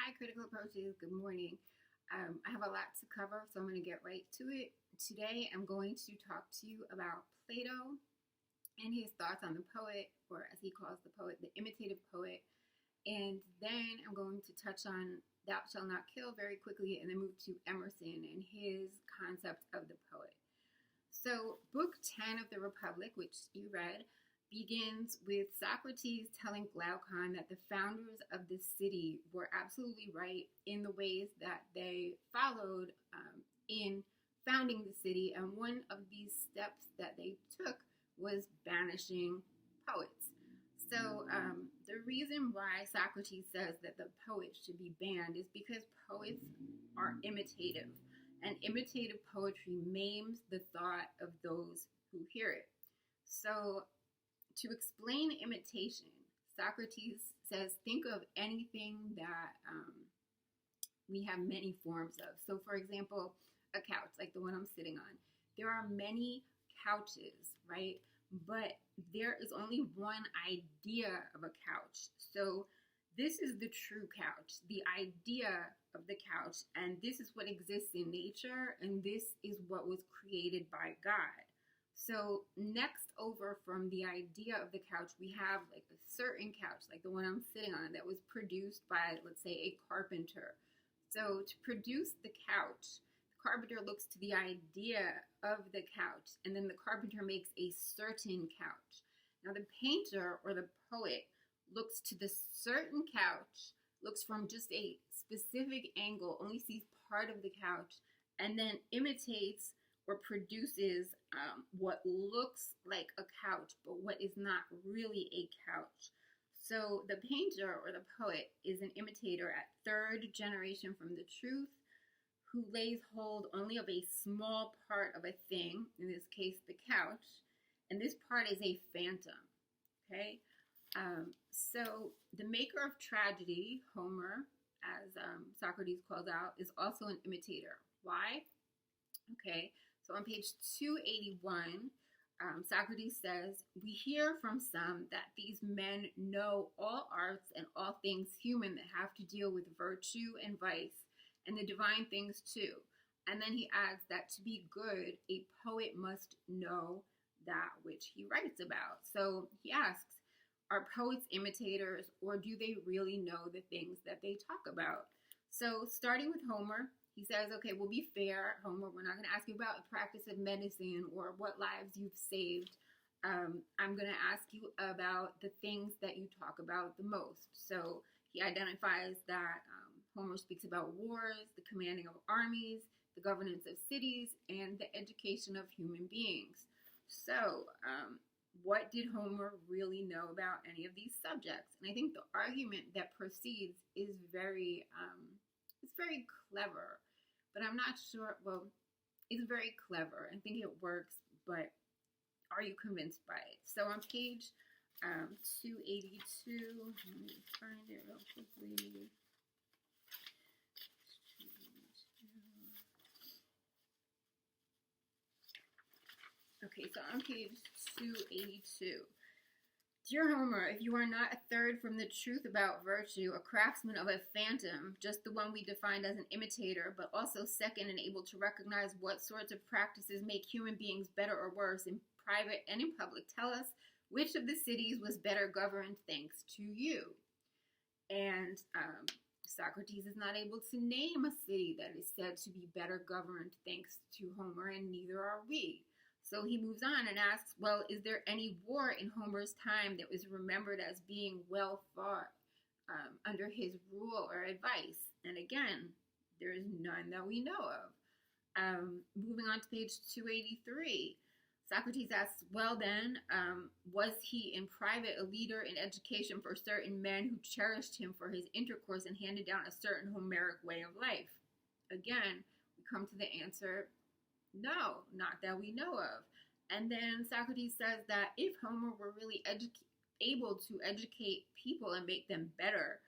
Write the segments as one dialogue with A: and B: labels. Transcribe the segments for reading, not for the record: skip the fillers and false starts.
A: Hi, Critical Approaches. Good morning. I have a lot to cover, so I'm going to get right to it. Today, I'm going to talk to you about Plato and his thoughts on the poet, or as he calls the poet, the imitative poet. And then I'm going to touch on Thou Shalt Not Kill very quickly, and then move to Emerson and his concept of the poet. So, Book 10 of the Republic, which you read, begins with Socrates telling Glaucon that the founders of the city were absolutely right in the ways that they followed in founding the city. And one of these steps that they took was banishing poets. So the reason why Socrates says that the poets should be banned is because poets are imitative. And imitative poetry maims the thought of those who hear it. So to explain imitation, Socrates says, think of anything that we have many forms of. So, for example, a couch, like the one I'm sitting on. There are many couches, right? But there is only one idea of a couch. So, this is the true couch, the idea of the couch, and this is what exists in nature, and this is what was created by God. So next over from the idea of the couch, we have like a certain couch, like the one I'm sitting on, that was produced by, let's say, a carpenter. So to produce the couch, the carpenter looks to the idea of the couch, and then the carpenter makes a certain couch. Now the painter or the poet looks to the certain couch, looks from just a specific angle, only sees part of the couch, and then imitates or produces what looks like a couch, but what is not really a couch. So the painter or the poet is an imitator at third generation from the truth, who lays hold only of a small part of a thing, in this case the couch, and this part is a phantom. Okay? So the maker of tragedy, Homer, as Socrates calls out, is also an imitator. Why? Okay, so on page 281, Socrates says, we hear from some that these men know all arts and all things human that have to deal with virtue and vice, and the divine things too. And then he adds that to be good, a poet must know that which he writes about. So he asks, are poets imitators, or do they really know the things that they talk about? So starting with Homer, he says, okay, we'll be fair, Homer. We're not going to ask you about the practice of medicine or what lives you've saved. I'm going to ask you about the things that you talk about the most. So he identifies that Homer speaks about wars, the commanding of armies, the governance of cities, and the education of human beings. So what did Homer really know about any of these subjects? And I think the argument that proceeds is very clever, but I'm not sure. Well, it's very clever. I think it works, but are you convinced by it? So on page 282, let me find it real quickly. Okay, so on page 282. Dear Homer, if you are not a third from the truth about virtue, a craftsman of a phantom, just the one we defined as an imitator, but also second and able to recognize what sorts of practices make human beings better or worse in private and in public, tell us which of the cities was better governed thanks to you. And Socrates is not able to name a city that is said to be better governed thanks to Homer, and neither are we. So he moves on and asks, well, is there any war in Homer's time that was remembered as being well fought under his rule or advice? And again, there is none that we know of. Moving on to page 283, Socrates asks, well then, was he in private a leader in education for certain men who cherished him for his intercourse and handed down a certain Homeric way of life? Again, we come to the answer, no, not that we know of. And then Socrates says that if Homer were really able to educate people and make them better,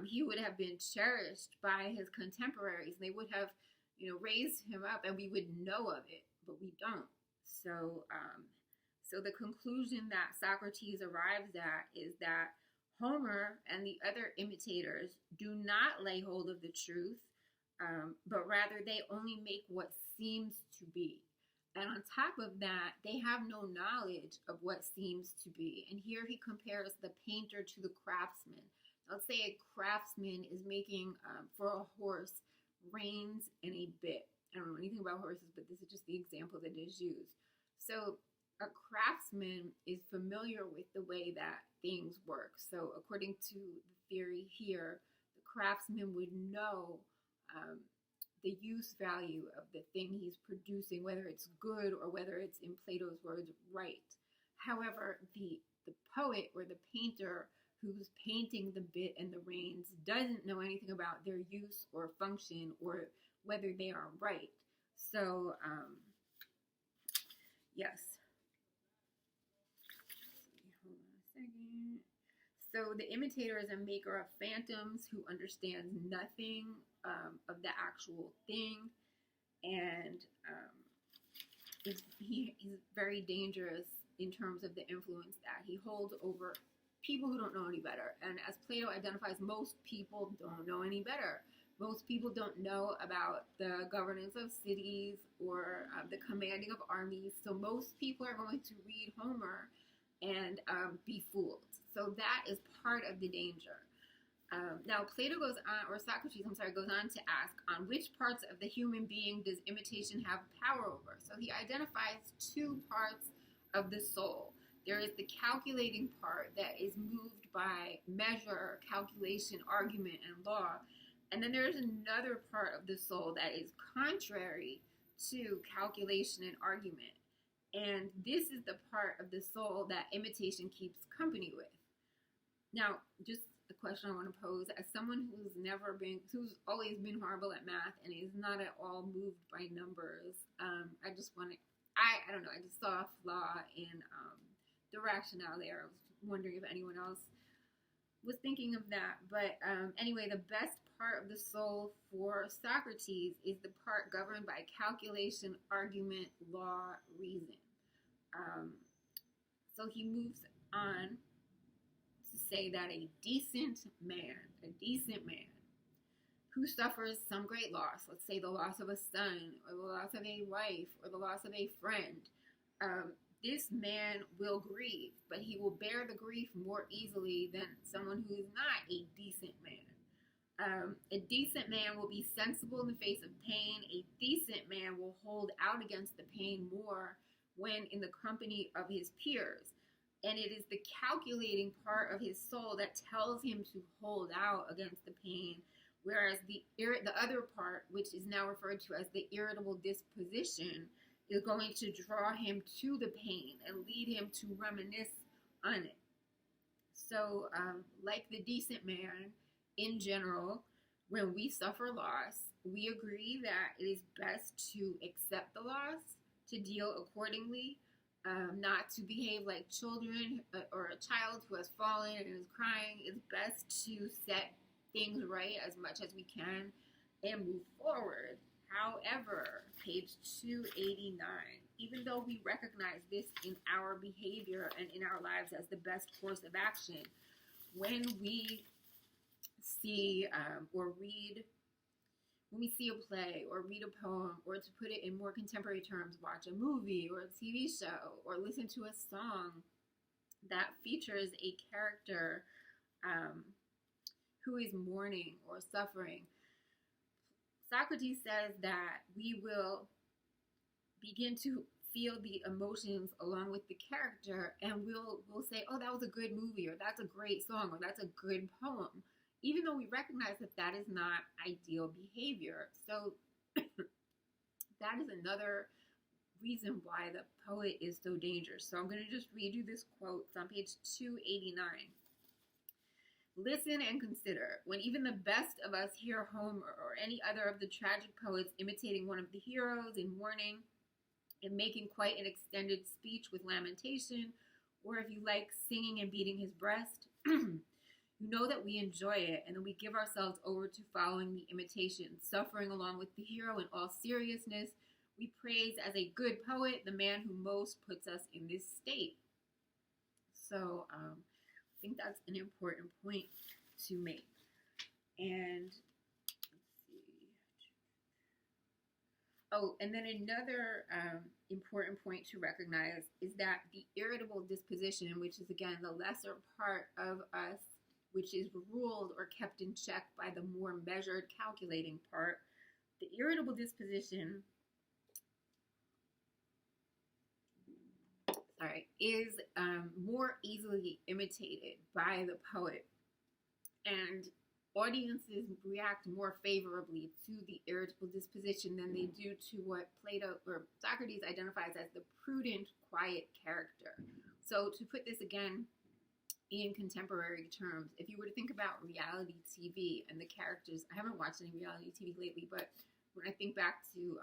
A: he would have been cherished by his contemporaries. They would have, raised him up, and we would know of it, but we don't. So the conclusion that Socrates arrives at is that Homer and the other imitators do not lay hold of the truth, but rather they only make what seems to be. And on top of that, they have no knowledge of what seems to be. And here he compares the painter to the craftsman. Let's say a craftsman is making for a horse reins and a bit. I don't know anything about horses, but this is just the example that is used. So a craftsman is familiar with the way that things work. So according to the theory here, the craftsman would know the use value of the thing he's producing, whether it's good or whether it's, in Plato's words, right. However, the poet or the painter who's painting the bit and the reins doesn't know anything about their use or function or whether they are right. So, yes. Hold on a second. So the imitator is a maker of phantoms who understands nothing of the actual thing, and he's very dangerous in terms of the influence that he holds over people who don't know any better. And as Plato identifies, most people don't know any better. Most people don't know about the governance of cities or the commanding of armies. So most people are going to read Homer and be fooled. So that is part of the danger. Now, Plato goes on, or Socrates, goes on to ask, on which parts of the human being does imitation have power over? So he identifies two parts of the soul. There is the calculating part that is moved by measure, calculation, argument, and law. And then there is another part of the soul that is contrary to calculation and argument. And this is the part of the soul that imitation keeps company with. Now, just the question I want to pose, as someone who's always been horrible at math and is not at all moved by numbers, I just saw a flaw in the rationale there. I was wondering if anyone else was thinking of that. But anyway, the best part of the soul for Socrates is the part governed by calculation, argument, law, reason. So he moves on to say that a decent man who suffers some great loss, let's say the loss of a son, or the loss of a wife, or the loss of a friend, this man will grieve, but he will bear the grief more easily than someone who is not a decent man. A decent man will be sensible in the face of pain. A decent man will hold out against the pain more when in the company of his peers. And it is the calculating part of his soul that tells him to hold out against the pain, whereas the other part, which is now referred to as the irritable disposition, is going to draw him to the pain and lead him to reminisce on it. So, like the decent man, in general, when we suffer loss, we agree that it is best to accept the loss, to deal accordingly, not to behave like children or a child who has fallen and is crying. It's best to set things right as much as we can and move forward. However, page 289, even though we recognize this in our behavior and in our lives as the best course of action, when we see or read, when we see a play or read a poem, or to put it in more contemporary terms, watch a movie or a TV show or listen to a song that features a character who is mourning or suffering, Socrates says that we will begin to feel the emotions along with the character, and we'll say, oh, that was a good movie, or that's a great song, or that's a good poem, even though we recognize that that is not ideal behavior. So that is another reason why the poet is so dangerous. So I'm going to just read you this quote. It's on page 289. Listen and consider. When even the best of us hear Homer or any other of the tragic poets imitating one of the heroes in mourning and making quite an extended speech with lamentation, or if you like, singing and beating his breast, you know that we enjoy it, and then we give ourselves over to following the imitation, suffering along with the hero in all seriousness. We praise as a good poet the man who most puts us in this state. So think that's an important point to make. And oh, and then another important point to recognize is that the irritable disposition, which is again the lesser part of us, which is ruled or kept in check by the more measured, calculating part, the irritable disposition, is more easily imitated by the poet, and audiences react more favorably to the irritable disposition than they do to what Plato or Socrates identifies as the prudent, quiet character. So to put this again in contemporary terms, if you were to think about reality TV and the characters, I haven't watched any reality TV lately, but when I think back to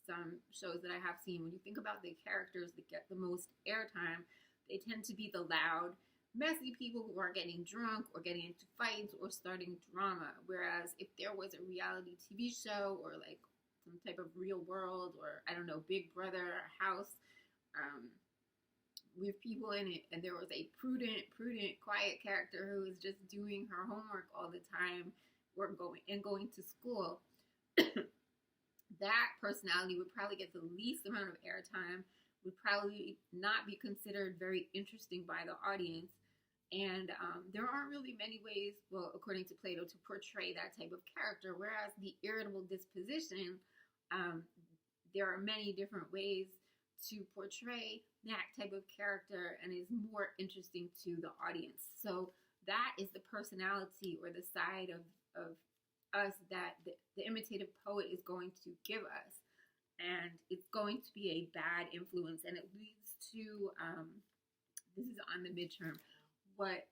A: some shows that I have seen, when you think about the characters that get the most airtime, they tend to be the loud, messy people who are getting drunk or getting into fights or starting drama. Whereas if there was a reality TV show or like some type of real world or, I don't know, Big Brother House with people in it, and there was a prudent, quiet character who was just doing her homework all the time or going to school, that personality would probably get the least amount of airtime, would probably not be considered very interesting by the audience. And there aren't really many ways, well, according to Plato, to portray that type of character. Whereas the irritable disposition, there are many different ways to portray that type of character and is more interesting to the audience. So that is the personality or the side of us that the imitative poet is going to give us. And it's going to be a bad influence. And it leads to, this is on the midterm, what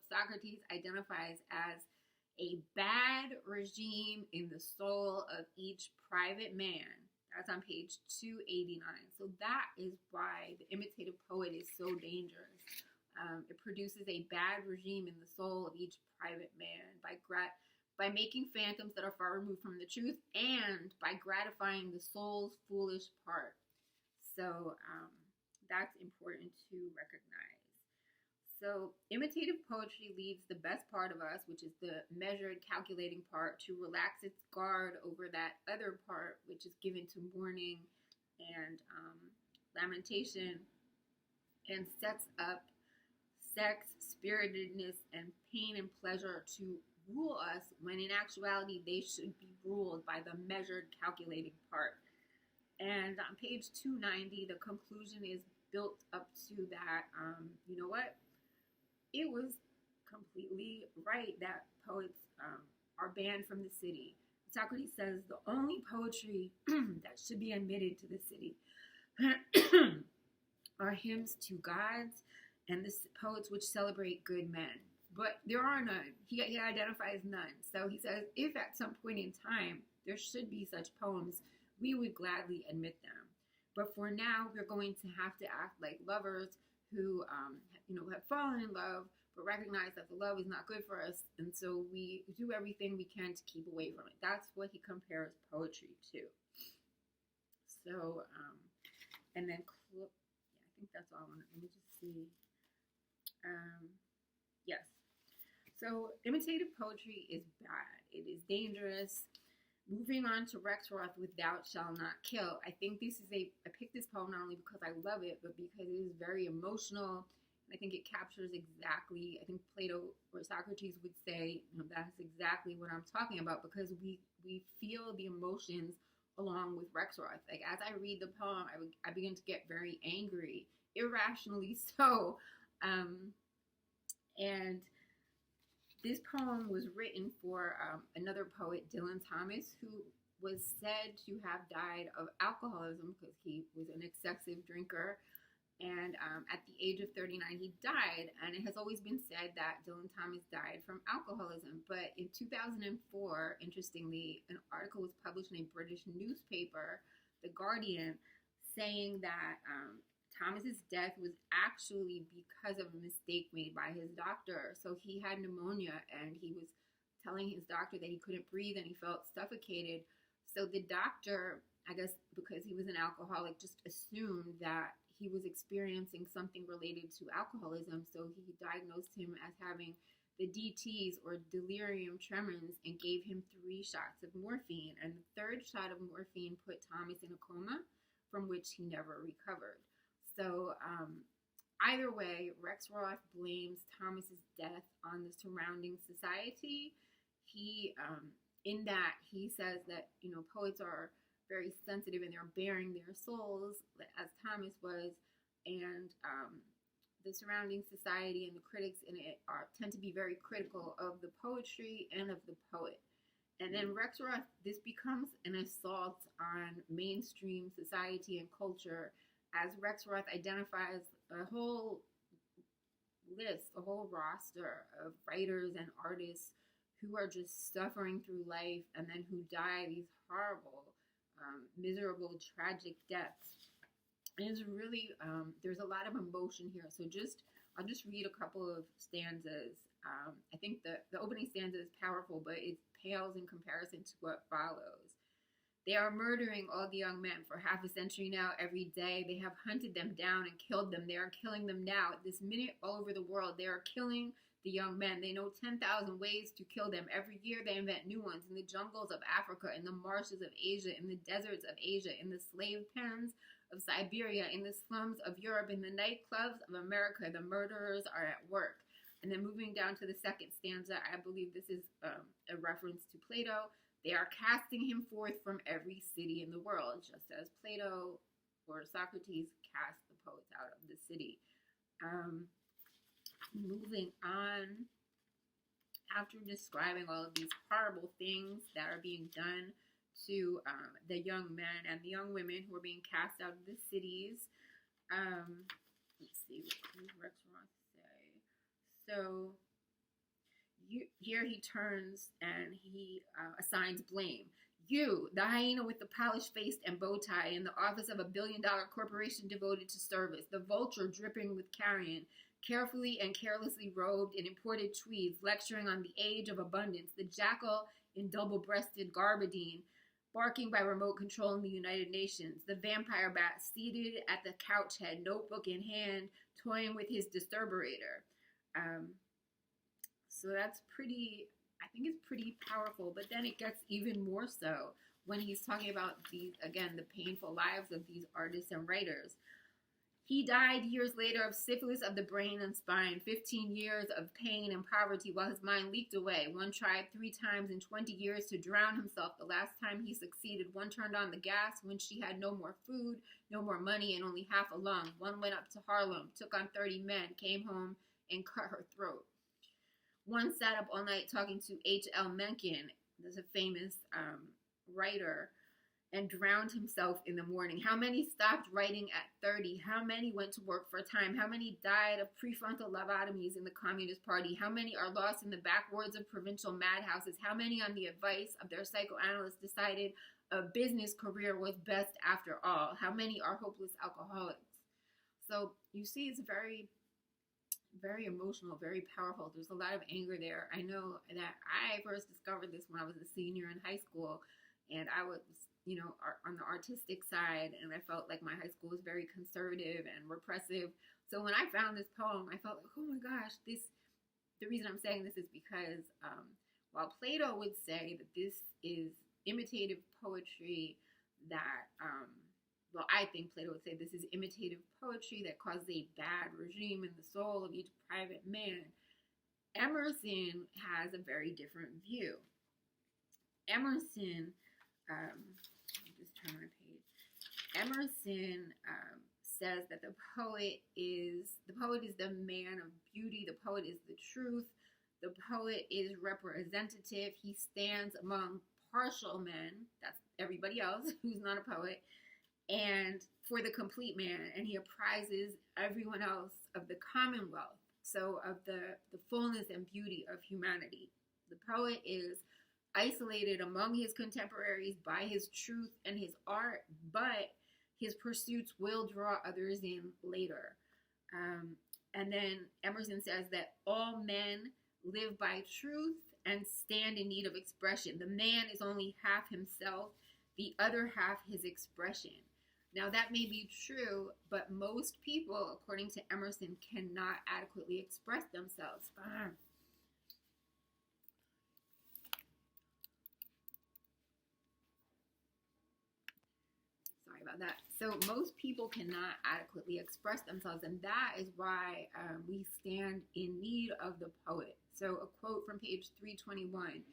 A: Socrates identifies as a bad regime in the soul of each private man. That's on page 289. So that is why the imitative poet is so dangerous. It produces a bad regime in the soul of each private man by making phantoms that are far removed from the truth and by gratifying the soul's foolish part. So that's important to recognize. So imitative poetry leaves the best part of us, which is the measured, calculating part, to relax its guard over that other part, which is given to mourning and lamentation, and sets up sex, spiritedness, and pain and pleasure to rule us, when in actuality they should be ruled by the measured, calculating part. And on page 290, the conclusion is built up to that, you know what? It was completely right that poets are banned from the city. Socrates says the only poetry that should be admitted to the city are hymns to gods and the poets which celebrate good men. But there are none. He identifies none. So he says, if at some point in time there should be such poems, we would gladly admit them. But for now, we're going to have to act like lovers who, have fallen in love, but recognize that the love is not good for us. And so we do everything we can to keep away from it. That's what he compares poetry to. So, and then, I think that's all. Let me just see. Yes. So imitative poetry is bad. It is dangerous. Moving on to Rexroth with Thou Shalt Not Kill. I think I picked this poem not only because I love it, but because it is very emotional. And I think it captures exactly, I think Plato or Socrates would say, that's exactly what I'm talking about, because we feel the emotions along with Rexroth. Like, as I read the poem, I begin to get very angry, irrationally so. And this poem was written for another poet, Dylan Thomas, who was said to have died of alcoholism because he was an excessive drinker. And at the age of 39, he died. And it has always been said that Dylan Thomas died from alcoholism. But in 2004, interestingly, an article was published in a British newspaper, The Guardian, saying that Thomas's death was actually because of a mistake made by his doctor. So he had pneumonia, and he was telling his doctor that he couldn't breathe and he felt suffocated. So the doctor, I guess because he was an alcoholic, just assumed that he was experiencing something related to alcoholism, so he diagnosed him as having the DTs, or delirium tremens, and gave him 3 shots of morphine. And the 3rd shot of morphine put Thomas in a coma from which he never recovered. So either way, Rexroth blames Thomas's death on the surrounding society. He, in that, he says that, poets are very sensitive and they're bearing their souls, as Thomas was, and the surrounding society and the critics in it tend to be very critical of the poetry and of the poet. And then Rexroth, this becomes an assault on mainstream society and culture, as Rexroth identifies a whole list, a whole roster of writers and artists who are just suffering through life and then who die these horrible, miserable, tragic deaths. And it's really, there's a lot of emotion here. So I'll just read a couple of stanzas. I think the opening stanza is powerful, but it pales in comparison to what follows. They are murdering all the young men for half a century now. Every day they have hunted them down and killed them. They are killing them now. At this minute, all over the world, they are killing the young men. They know 10,000 ways to kill them. Every year they invent new ones in the jungles of Africa, in the marshes of Asia, in the deserts of Asia, in the slave pens of Siberia, in the slums of Europe, in the nightclubs of America. The murderers are at work. And then moving down to the 2nd stanza, I believe this is a reference to Plato. They are casting him forth from every city in the world, just as Plato or Socrates cast the poets out of the city. Moving on, after describing all of these horrible things that are being done to the young men and the young women who are being cast out of the cities, let's see, what does Rexroth say? So here he turns and he assigns blame. You, the hyena with the polished face and bow tie in the office of a billion-dollar corporation devoted to service, the vulture dripping with carrion, carefully and carelessly robed in imported tweeds, lecturing on the age of abundance, the jackal in double-breasted garbadine, barking by remote control in the United Nations, the vampire bat seated at the couch head, notebook in hand, toying with his disturberator. So that's I think it's pretty powerful, but then it gets even more so when he's talking about the painful lives of these artists and writers. He died years later of syphilis of the brain and spine, 15 years of pain and poverty while his mind leaked away. One tried 3 times in 20 years to drown himself. The last time he succeeded, one turned on the gas when she had no more food, no more money, and only half a lung. One went up to Harlem, took on 30 men, came home, and cut her throat. One sat up all night talking to H.L. Mencken, there's a famous writer, and drowned himself in the morning. How many stopped writing at 30? How many went to work for a time? How many died of prefrontal lobotomies in the Communist Party? How many are lost in the backwards of provincial madhouses? How many, on the advice of their psychoanalyst, decided a business career was best after all? How many are hopeless alcoholics? So you see, it's very, very emotional, very powerful. There's a lot of anger there. I know that I first discovered this when I was a senior in high school, and I was on the artistic side, and I felt like my high school was very conservative and repressive. So when I found this poem, I felt like, oh my gosh, the reason I'm saying this is because while Plato would say that this is imitative poetry that, I think Plato would say this is imitative poetry that causes a bad regime in the soul of each private man, Emerson has a very different view. Emerson, let me just turn my page. Emerson says that the poet is the man of beauty. The poet is the truth. The poet is representative. He stands among partial men, that's everybody else who's not a poet, and for the complete man, and he apprises everyone else of the commonwealth, so of the fullness and beauty of humanity. The poet is isolated among his contemporaries by his truth and his art, but his pursuits will draw others in later. And then Emerson says that all men live by truth and stand in need of expression. The man is only half himself, the other half his expression. Now, that may be true, but most people, according to Emerson, cannot adequately express themselves. Sorry about that. So most people cannot adequately express themselves, and that is why we stand in need of the poet. So a quote from page 321.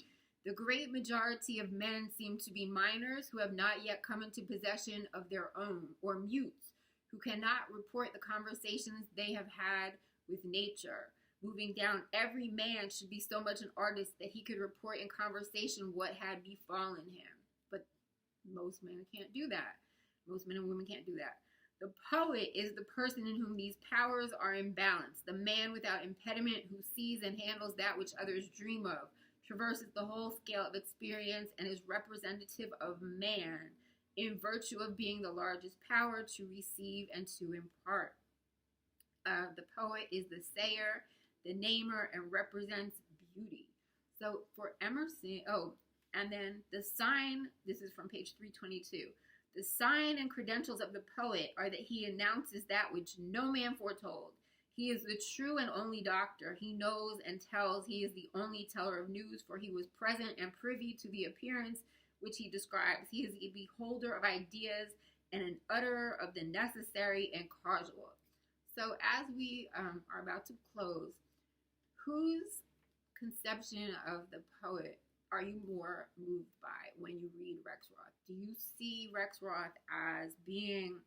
A: The great majority of men seem to be minors who have not yet come into possession of their own, or mutes, who cannot report the conversations they have had with nature. Moving down, every man should be so much an artist that he could report in conversation what had befallen him. But most men can't do that. Most men and women can't do that. The poet is the person in whom these powers are in balance, the man without impediment who sees and handles that which others dream of, traverses the whole scale of experience, and is representative of man in virtue of being the largest power to receive and to impart. The poet is the sayer, the namer, and represents beauty. So for Emerson, and then the sign, this is from page 322. The sign and credentials of the poet are that he announces that which no man foretold. He is the true and only doctor. He knows and tells. He is the only teller of news, for he was present and privy to the appearance which he describes. He is a beholder of ideas and an utterer of the necessary and causal. So as we are about to close, whose conception of the poet are you more moved by when you read Rexroth? Do you see Rexroth as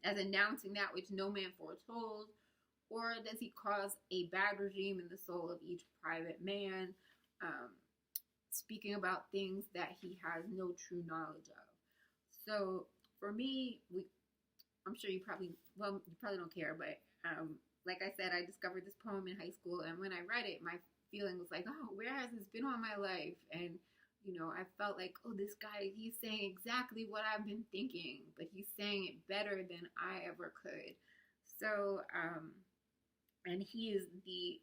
A: announcing that which no man foretold, or does he cause a bad regime in the soul of each private man, speaking about things that he has no true knowledge of? So for me, I'm sure you probably don't care, but like I said, I discovered this poem in high school, and when I read it, my feeling was like, oh, where has this been all my life? And I felt like, oh, this guy, he's saying exactly what I've been thinking, but he's saying it better than I ever could. So, and he is the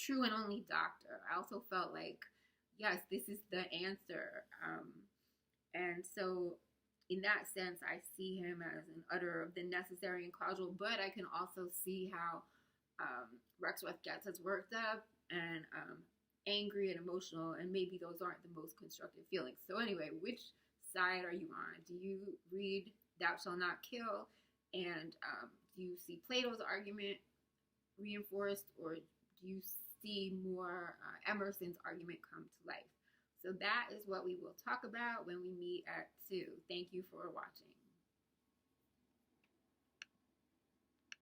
A: true and only doctor. I also felt like, yes, this is the answer. And so in that sense, I see him as an utterer of the necessary and causal, but I can also see how Rexroth gets us worked up and angry and emotional, and maybe those aren't the most constructive feelings. So anyway, which side are you on? Do you read Thou Shalt Not Kill, and do you see Plato's argument reinforced, or do you see more Emerson's argument come to life? So that is what we will talk about when we meet at 2. Thank you for watching.